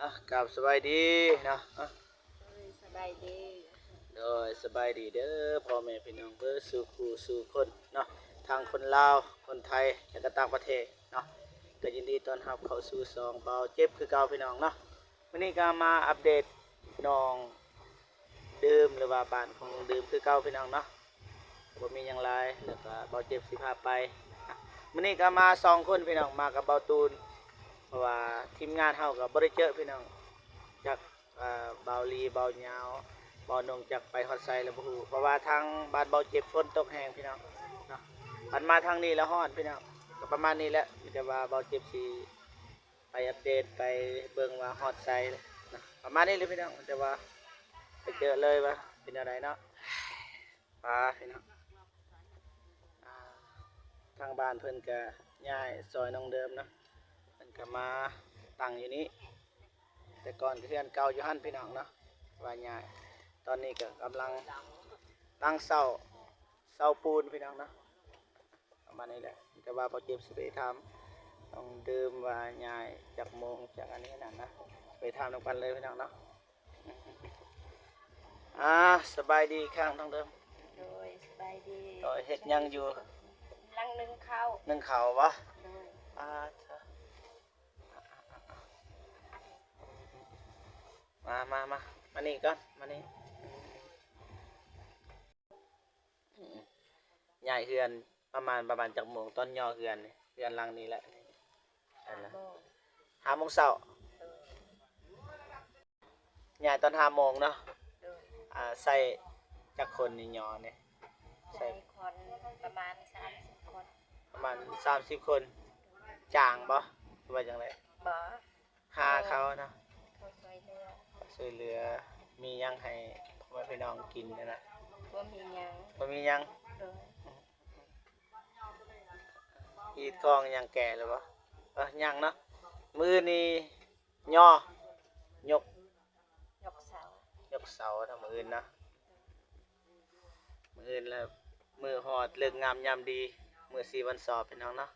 กลับสบายดีเนาะสบายดีโดยสบายดีเด้อพ่อแม่พี่น้องเพื่อสู่ครูสู่คนเนาะทางคนลาวคนไทยและก็ต่างประเทศเนาะก็ยินดีต้อนรับเข้าสู่ซองเบาเจ็บคือเก่าพี่น้องเนาะวันนี้ก็มาอัปเดตน้องดื่มหรือว่าบ้านของดื่มคือเก่าพี่น้องเนาะว่ามีอย่างไรแล้วก็เบาเจ็บสิพาไปวันนี้ก็มา2 คนพี่น้องมากับเบาตูนเพราะว่าทีมงานเฮากับบริเจอพี่น้องจากเบาลีเบาเงาเบานงจากไปฮอดไซแล้วบ่ฮู้เพราะว่าทางบ้านเบาเจ็บฝนตกแห้งพี่น้องเนาะมันมาทางนี้แล้วฮอดพี่น้องก็ประมาณนี้แหละมีแต่ว่าเบาเจ็บสิไปอัปเดตไปเบิ่งว่าฮอดไซนะประมาณนี้เลยพี่น้องแต่ว่าไปเจอเลยว่าเป็นอะไรเนาะพี่น้องทางบ้านเพิ่นก็ย้ายซอยน้องเดิมเนาะเพิ่นก็มาตั้งอยู่นี้แต่ก่อนก็เฮือนเก่าอยู่หั่นพี่น้องเนาะว่าย้ายตอนนี้ก็กำลังตั้งเสาปูนพี่น้องเนาะประมาณนี้แหละแต่ว่าพอเจ็บสิไปทำต้องดื่มว่าย้ายจากโมงจากอันนี้นั่นนะไปทำนำกันเลยพี่น้องเนาะสบายดีข้างท้องเดิมโดยสบายดีเฮ็ดยังอยู่ลังนึ่งข้าววะโดยมานี่ก่อนมานี่ใหญ่เฮือนประมาณจากโมงตอนย่อเฮือนเฮือนลังนี้แหละ5 โมงเช้าใหญ่ตอน5 โมงเนาะใส่จากคนนี่ย่อเนี่ยใส่คนประมาณ30 คนประมาณ30 คนจ้างบ่ว่าจังไดบ่หาเขาเนาะเขาช่วยเหลือมียังให้พ่อแม่พี่น้องกินนะบ่มียังอีทองยังแก่หรือเปล่ายังเนาะมือนี่ย่อยกเสาทำมืออื่นนะมืออื่นแล้วมือหอดเลิกงามยามดีมือ4 วันสอบพี่น้องเนาะ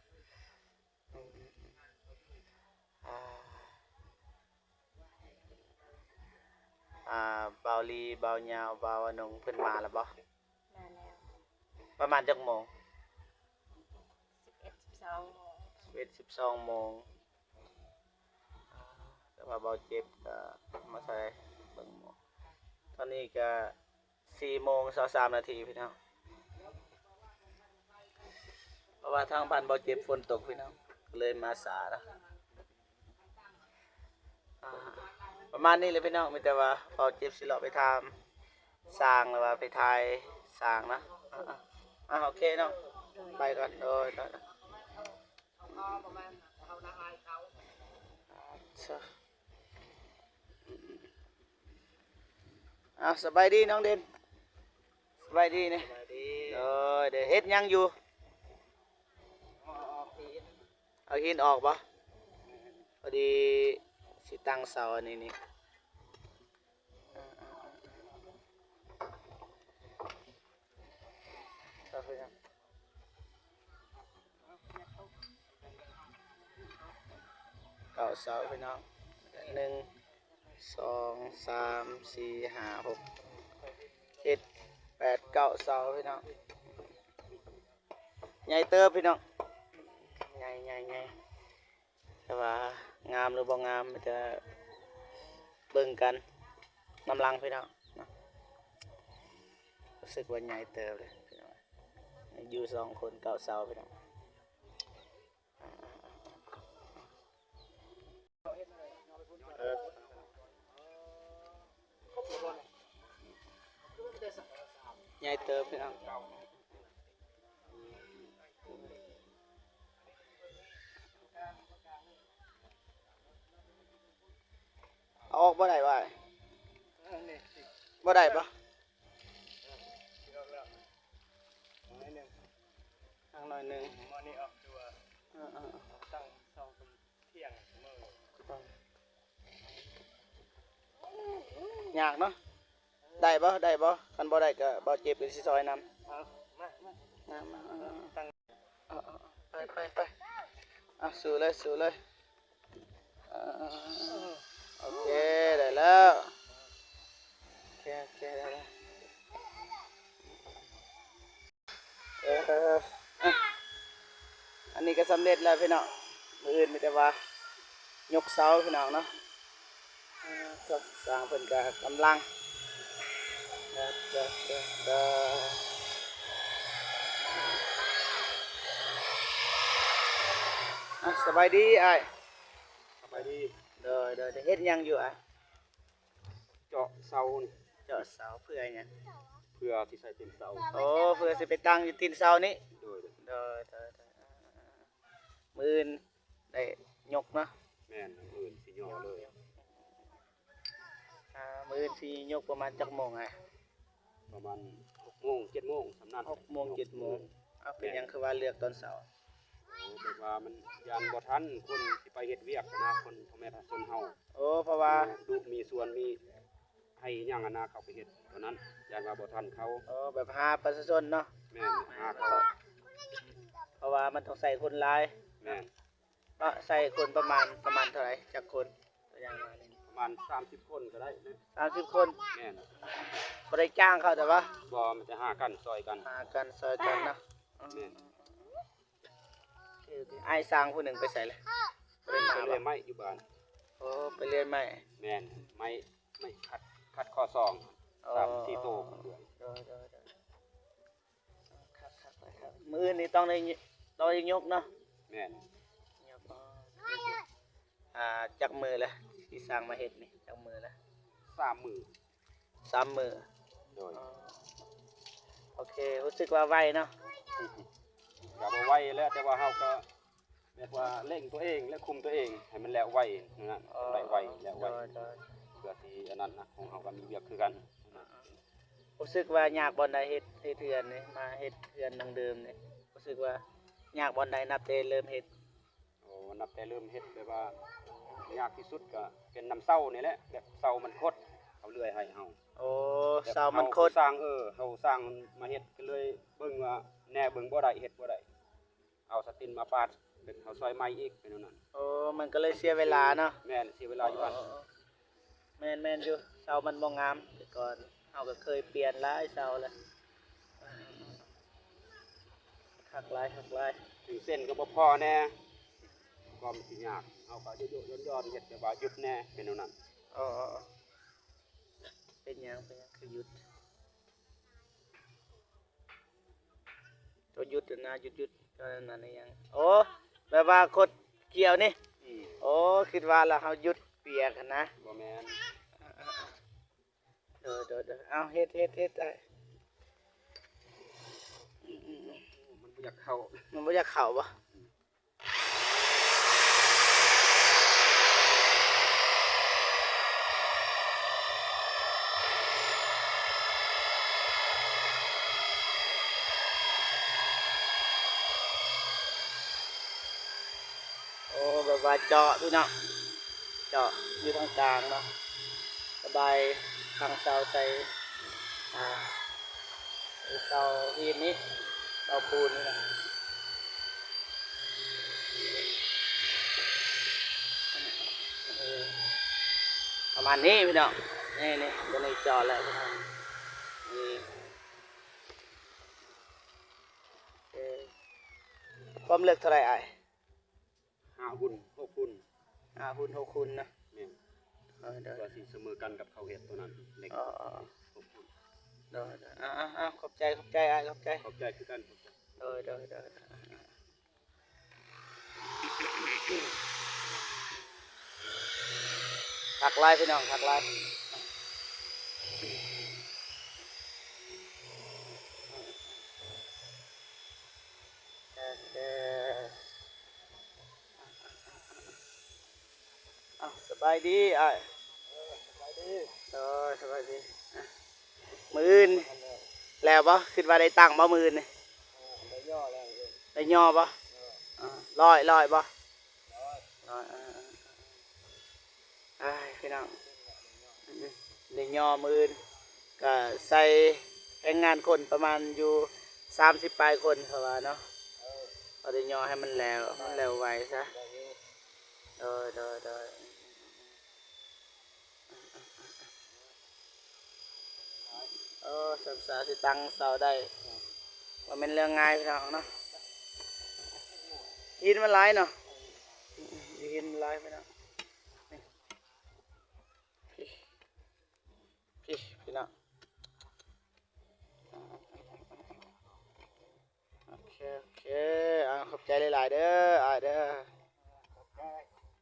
เบาลีเบาเงาเบาอนงเพิ่นมาแล้วบ่มาแล้วประมาณจักโมง11 12 โมงแต่ว่าเบาเจ็บก็มาใส่เบิ่งหมอตอนนี้ก็4:23 นาทีพี่น้องเพราะว่าทางบ้านเบาเจ็บฝนตกพี่น้องเลยมาสาแล้วประมาณนี้เลยพี่น้องมีแต่ว่าเบาเจ็บสิเลาะไปทำสร้างหรือว่าไปถ่ายสร้างนะโอเคเนาะไปก่อนโดยสบายดีน้องเด่นสบายดีเนี่ยเดี๋ยวเฮ็ดยังอยู่เอาหินออกปะพอดีสิตั้งเสาอันนี้นี่เก่าเสาพี่น้อง1 2 3 4 5 6 7 8 9เสาพี่น้องใหญ่เติบพี่น้องใหญ่แต่ว่างามหรือบ่งามมันจะเบิ่งกันน้ำลังพี่น้องรู้สึกว่าใหญ่เติบเลยพี่น้องอยู่2 คน9เสาพี่น้องใหญ่เติบพี่น้องเอาออกบ่ได้บ่ได้ปะทางหน่อยหนึ่งตั้งเสาเที่ยงยากเนาะได้ปะคันบ่ได้ก็บ่เจ็บเป็นสิซอยนำมาตั้งไปสู้เลยโอเค สำเร็จแล้วพี่น้องมื้ออื่นมีแต่ว่ายกเสาพี่น้องเนาะก็สร้างเพิ่นก็กำลังเด้อเด้อเด้อเด้อสบายดีอ้าย สบายดี เด้อเด้อเฮ็ดหยังอยู่อ้าย เจาะเสานี่ เจาะเสาเพื่อหยัง เพื่อที่ใส่เป็นเสา โอ้เพื่อสิไปตั้งอยู่ตีนเสานี้ โดย เด้อเด้อเด้อมื้ออื่นได้ยกเนาะ แม่นอื่นสิย่อเลย มื้ออื่นสิยกประมาณจักโมงอ้าย ประมาณ6โมง7โมงสำนัก 6โมง7โมงเอาเป็นหยังคือว่าเลือกตอนเช้า แบบว่ามันยานบ่ทันคนสิไปเฮ็ดเวียกนะคนพ่อแม่ประชาชนเฮา โอ้เพราะว่า ลูกมีส่วนมีให้หยังนะเขาไปเฮ็ดเท่านั้นยานว่าบ่ทันเขา แบบหาประชาชนเนาะ แม่นหาเขา เพราะว่ามันต้องใส่คนหลาย แม่น ก็ใส่คนประมาณเท่าไหร่จักคนตัวอย่างว่านี่ ประมาณ30คนก็ได้นะ 30คน แม่น บ่ได้จ้างเขาแต่ว่า บ่มันจะหากันซอยกัน หากันซอยกันเนาะ แม่น ไอ้ายสร้างผู้หนึ่งไปใส่เลยบ่ได้มา ไป บ่ เลยไม้อยู่บ้าน โอ้ไปเรียนใหม่ แม่นไม่คัดข้อซอง3 4โตเพื่อน เด้อครับมื้ออื่นนี่ต้องได้ยกเนาะ แม่น ยกจักมือเลยที่สร้างมาเฮ็ดนี่จักมือละ 3 มื้อ 3มือ โดย โอเครู้สึกว่าไวเนาะ ก็บ่ไวแล้วแต่ว่าเฮาก็แบบว่าเร่งตัวเองและคุมตัวเองให้มันแล้วไวนั่นน่ะได้ไวแล้วไวเพื่อที่อันนั้นนะของเฮาก็มีเวียกคือกัน รู้สึกว่ายากบ่อนใดเฮ็ดเทือนนี่มาเฮ็ดเทือนดังเดิมนี่รู้สึกว่ายากบ่อนใดนับแต่เริ่มเฮ็ด โอ้นับแต่เริ่มเฮ็ดแบบว่ายากที่สุดก็เป็นน้ำเช้านี่แหละแบบเช้ามันคดเขาเลื่อยให้เฮา โอ้เสามันโคตร สร้างเฮาสร้างมาเฮ็ดก็เลยเบิ่งว่าแน่เบิ่งบ่ได้เฮ็ดบ่ได้เอาสตินมาปาดเป็นเฮาซอยไม้อีกเป็นนั่น โอ้มันก็เลยเสียเวลาเนาะ แม่นเสียเวลาอยู่บ้าน แม่นอยู่เสามันบ่งามแต่ก่อนเฮาก็เคยเปลี่ยนหลายเสาแล้วคักหลาย ถึงเส้นก็บ่พอแน่ก็มันสิยากเฮาก็โยกๆย้อนๆเฮ็ดแต่ว่าหยุดแน่เป็นนั่น อ๋อเป็นหยังคือหยุดตัวหยุดนะหยุดก็นั่นนี่ยังโอ้แบบว่าคดเกี่ยวนี่โอ้คิดว่าแล้วเฮาหยุดเปียกหั้นนะ บ่แม่น เด้อเอาเฮ็ดได้ มันบ่อยากเข้า มันบ่อยากเข้าบ่โอ้แบบว่าเจาะพี่น้องเจาะอยู่ทางกลางเนาะสบายทางเสาใส่เสาหินนี้เสาปูนนี่นะประมาณนี้พี่น้องนี่ตัวนี้เจาะแล้วพี่น้องนี่ความลึกเท่าไหร่อ้าย 5หุ่น6หุ่น หุ่น6หุ่นนะ แม่น เด้อ ก็สิเสมอกันกับเขาเฮ็ดตัวนั้นเล็ก อ๋อ 6หุ่น เด้อขอบใจอ้ายขอบใจ ขอบใจคือกัน เด้อทักไลน์พี่น้องทักไลน์สบายดีอ้ายสบายดีมื้ออื่นแล้วบ่คิดว่าได้ตังค์บ่มื้ออื่นนี่ได้ย่อบ่ร้อยบ่พี่น้องได้ย่อมื้ออื่นก็ใส่แรงงานคนประมาณอยู่30ปลายคนเขาว่าเนาะเอาได้ย่อให้มันแล้วไวซะเด้อสำสาสิตังเสาได้ว่าเป็นเรื่องง่ายพี่น้องเนาะ หินมันหลายเนาะหินมันหลายไปเนาะนี่พี่เนาะโอเคขอบใจหลายๆเด้อเด้อ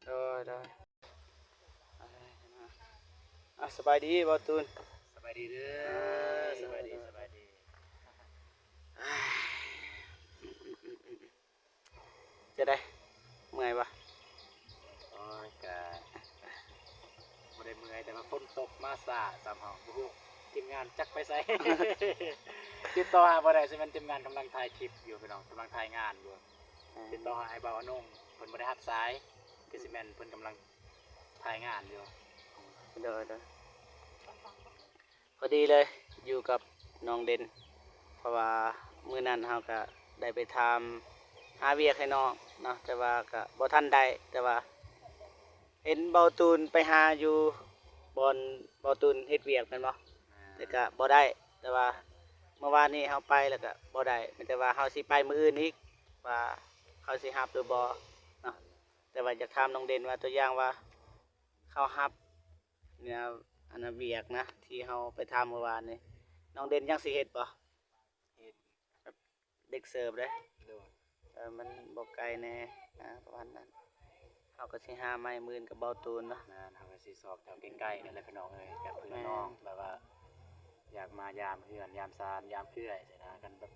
โดยสบายดีบ่ตูน สบายดีเด้อสบายดีจะได้เมื่อยปะ โอ้ยกะบ่ได้เมื่อยแต่ว่าฝนตกมาซ่าสามห้องบ่ฮู้ทีมงานจักไปไส ติดต่อหาบ่ได้สิมันทีมงานกำลังถ่ายคลิปอยู่พี่น้องกำลังถ่ายงานอยู่ติดต่อหาไอ้บ่าวอนงเพิ่นบ่ได้รับสายคือสิแม่นเพิ่นกำลังถ่ายงานอยู่ เด้อพอดีเลยอยู่กับน้องเด่นเพราะว่ามื้อนั้นเฮาก็ได้ไปทำหาเวียกให้น้องเนาะแต่ว่าก็บ่ทันได้แต่ว่าเห็นเบาตูนไปหาอยู่บอนเบาตูนเฮ็ดเวียกแม่นบ่แต่ก็บ่ได้แต่ว่าเมื่อวานนี้เฮาไปแล้วก็บ่ได้แต่ว่าเฮาสิไปมื้ออื่นอีกว่าเขาสิรับหรือบ่เนาะแต่ว่าอยากถามน้องเด่นว่าตัวอย่างว่าเขารับเนี่ยอันนั้นเวียกนะที่เฮาไปทำเมื่อวานนี้น้องเด่นยังสิเฮ็ดบ่เฮ็ดแบบเด็กเสิร์ฟเด้ มันบ่ไกลแน่ประมาณนั้นเฮาก็สิหาไม้มื่นกับเบาตูนเนาะ เฮาก็สิสอบแถวใกล้ๆนั่นแหละพี่น้องเอ้ยกับเพื่อนน้องแบบว่าอยากมายามเฮือนยามซานยามเพื่อยสินะกันแบบ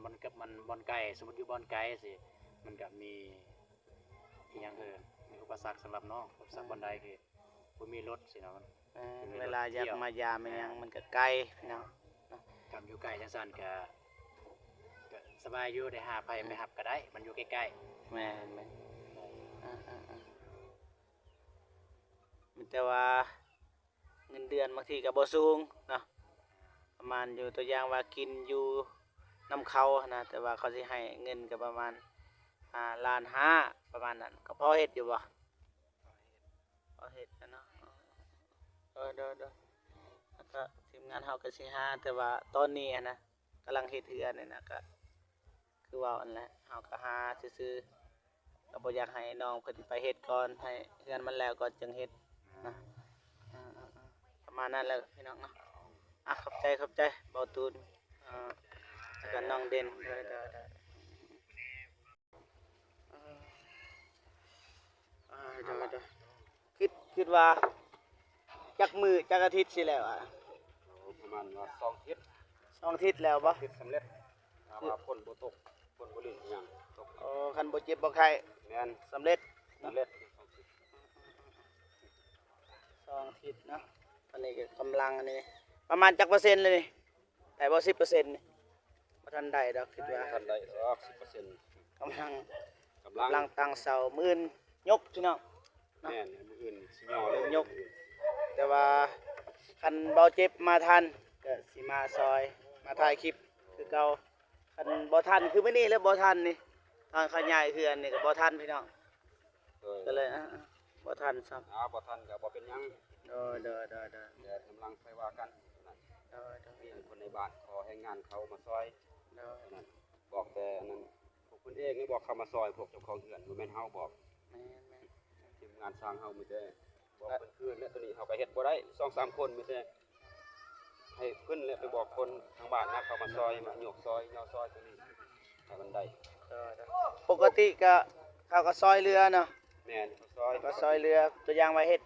มันกับมันบ่อนไกลสมมุติอยู่บ่อนไกลสิมันก็มีอีหยังมีอุปสรรคสำหรับน้องอุปสรรคบ่อนใดคือบ่มีรถสิเนาะ เวลาอยากมายามมันยังมันก็ไกลพี่น้อง กับอยู่ใกล้จังซั่นก็สบายอยู่ได้หาไปรับก็ได้มันอยู่ใกล้ แม่นมันแต่ว่าเงินเดือนบางทีก็บ่สูงเนาะประมาณอยู่ตัวอย่างว่ากินอยู่น้ำเขานะแต่ว่าเขาสิให้เงินก็ประมาณล้านห้าประมาณนั้นก็พอเฮ็ดอยู่บ่พอเฮ็ดนะเนาะเด้อแล้วก็ทีมงานเฮาก็สิหาแต่ว่าตอนนี้นะกำลังเฮ็ดเฮือนนี่นะก็คือว่าอันแหละเฮาก็หาซื่อๆก็บ่อยากให้น้องเพิ่นไปเฮ็ดก่อนให้เฮือนมันแล้วก่อนจึงเฮ็ดนะประมาณนั้นแหละพี่น้องเนาะขอบใจเบาตูนแล้วก็น้องเด่นเด้อคิดว่าจักมือจักอาทิตย์สิแล้วๆประมาณว่า2 ทิศ 2 อาทิตย์แล้วบ่ ทิศสำเร็จว่าฝนบ่ตกฝนบ่ลื่นอิหยังตก คันบ่เจ็บบ่ไข้ แม่น สำเร็จ สำเร็จ 2 อาทิตย์เนาะตอนนี้ก็กำลังอันนี้ประมาณจักเปอร์เซ็นต์เลยนี่ได้บ่ 10% นี่บ่ทันได้ดอกคิดว่า ทันได้10% กำลัง กำลัง ตั้งเสามื้อนยกพี่น้อง แม่นมื้ออื่นสิย่อเลย ยก แต่ว่าคันเบาเจ็บมาทันก็สิมาซอยมาถ่ายคลิปคือเก่าคันบ่ทันคือมื้อนี้แล้วบ่ทันนี่ทางเขาใหญ่คืออันนี้ก็บ่ทันพี่น้องก็เลยบ่ทันซ้ำ บ่ทันก็บ่เป็นหยัง เด้อ เดี๋ยวกำลังไปว่ากันมีคนในบ้านขอให้งานเขามาซอยนั่นบอกแต่นั้นพวกเพิ่นเองนี่บอกเขามาซอยพวกเจ้าของเรือนบ่แม่นเฮาบอกทีมงานสร้างเฮามีแต่บอกเพิ่นคืนและตัวนี้เฮาก็เฮ็ดบ่ได้ 2-3 คนมีแต่ให้เพิ่นและไปบอกคนทางบ้านนะเขามาซอยมาโยกซอยย่อซอยตัวนี้ให้มันได้ ปกติก็เขาก็ซอยเรือเนาะ แม่นซอย ก็ซอยเรือตัวอย่างว่าเฮ็ด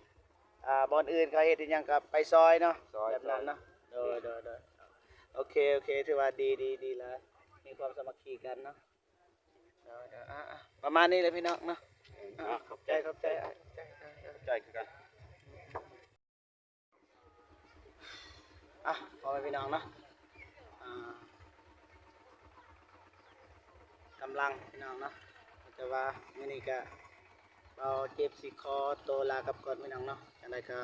บ่อนอื่นเขาเฮ็ดอีหยังก็ไปซอยเนาะ ซอย แบบนั้นเนาะเด้อโอเคถือว่าดีแล้วมีความสามัคคีกันเนาะเดี๋ยวประมาณนี้เลยพี่น้องเนาะขอบใจ ใจคือกัน พอไปพี่น้องเนาะกำลังพี่น้องเนาะแต่ว่ามื้อนี้ก็เราเจ็บสิคอโตลากับก่อนพี่น้องเนาะจังได๋ก็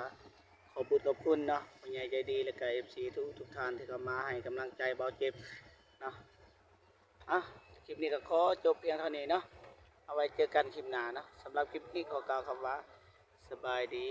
ขอบคุณเนาะผู้ใหญ่ใจดีแล้วก็ FC ทุกท่านที่เข้ามาให้กำลังใจเบาเจ็บเนาะคลิปนี้ก็ขอจบเพียงเท่านี้เนาะเอาไว้เจอกันคลิปหน้าเนาะสำหรับคลิปนี้ขอกล่าวคำว่าสบายดี